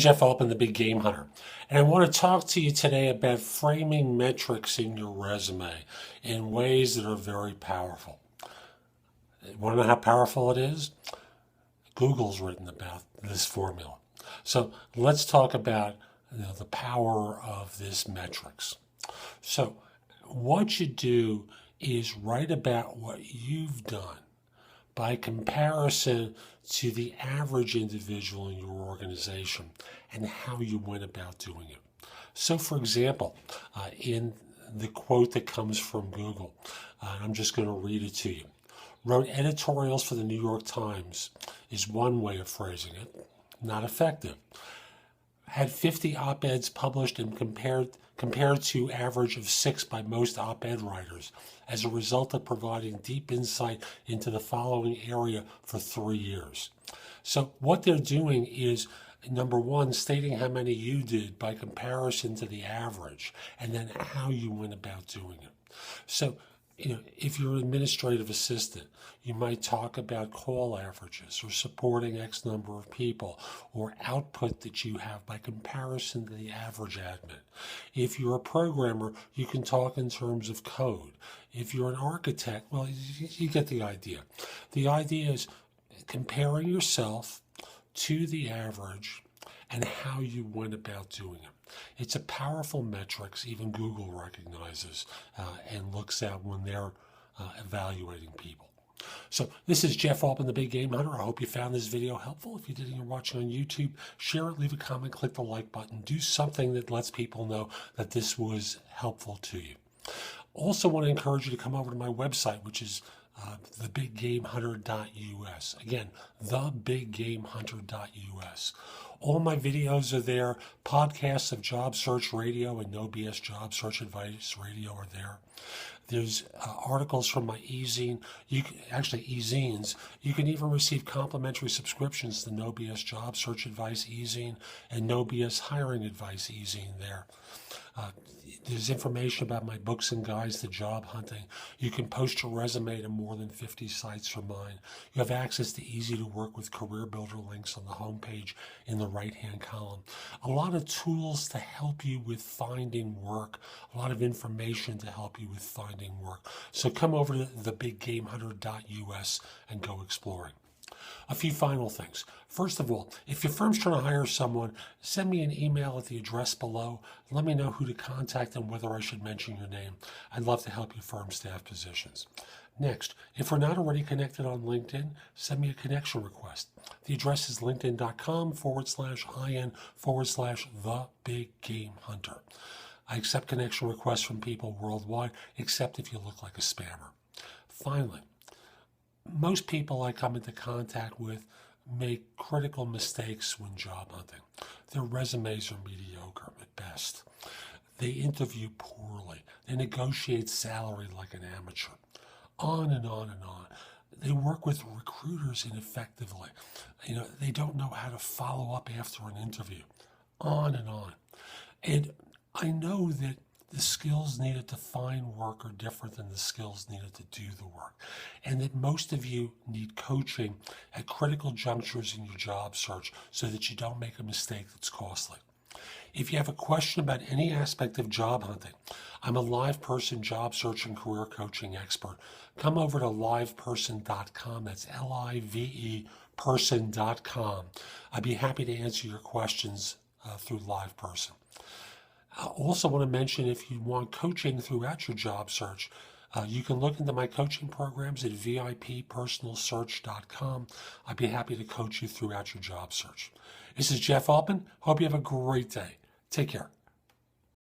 Jeff Altman, the Big Game Hunter, and I want to talk to you today about framing metrics in your resume in ways that are very powerful. Want to know how powerful it is? Google's written about this formula. So let's talk about the power of this metrics. So what you do is write about what you've done by comparison to the average individual in your organization and how you went about doing it. So for example, in the quote that comes from Google, I'm just going to read it to you. Wrote editorials for the New York Times is one way of phrasing it. Not effective. Had 50 op-eds published and compared to average of 6 by most op-ed writers as a result of providing deep insight into the following area for 3 years. So what they're doing is, number one, stating how many you did by comparison to the average, and then how you went about doing it. So, if you're an administrative assistant, you might talk about call averages or supporting X number of people or output that you have by comparison to the average admin. If you're a programmer, you can talk in terms of code. If you're an architect, well, you get the idea. The idea is comparing yourself to the average and how you went about doing it. It's a powerful metrics even Google recognizes and looks at when they're evaluating people. So this is Jeff Altman, the Big Game Hunter. I hope you found this video helpful. If you did and you're watching on YouTube, share it, leave a comment, click the like button. Do something that lets people know that this was helpful to you. Also want to encourage you to come over to my website, which is thebiggamehunter.us. Again, thebiggamehunter.us. All my videos are there. Podcasts of Job Search Radio and No BS Job Search Advice Radio are there. There's articles from my e-zine. E-zines. You can even receive complimentary subscriptions to No BS Job Search Advice e-zine and No BS Hiring Advice e-zine there. There's information about my books and guides to job hunting. You can post your resume to more than 50 sites from mine. You have access to easy to work with career builder links on the homepage in the right-hand column. A lot of tools to help you with finding work. A lot of information to help you with finding work. So come over to thebiggamehunter.us and go exploring. A few final things. First of all, if your firm's trying to hire someone, send me an email at the address below. Let me know who to contact and whether I should mention your name. I'd love to help your firm staff positions. Next, if we're not already connected on LinkedIn, send me a connection request. The address is linkedin.com/in/the-big-game-hunter. I accept connection requests from people worldwide, except if you look like a spammer. Finally, most people I come into contact with make critical mistakes when job hunting. Their resumes are mediocre at best. They interview poorly. They negotiate salary like an amateur. On and on and on. They work with recruiters ineffectively. They don't know how to follow up after an interview. On and on. And I know that the skills needed to find work are different than the skills needed to do the work. And that most of you need coaching at critical junctures in your job search so that you don't make a mistake that's costly. If you have a question about any aspect of job hunting, I'm a live person job search and career coaching expert. Come over to liveperson.com. That's LIVE person.com. I'd be happy to answer your questions through Live Person. I also want to mention, if you want coaching throughout your job search, you can look into my coaching programs at VIPpersonalsearch.com. I'd be happy to coach you throughout your job search. This is Jeff Altman. Hope you have a great day. Take care.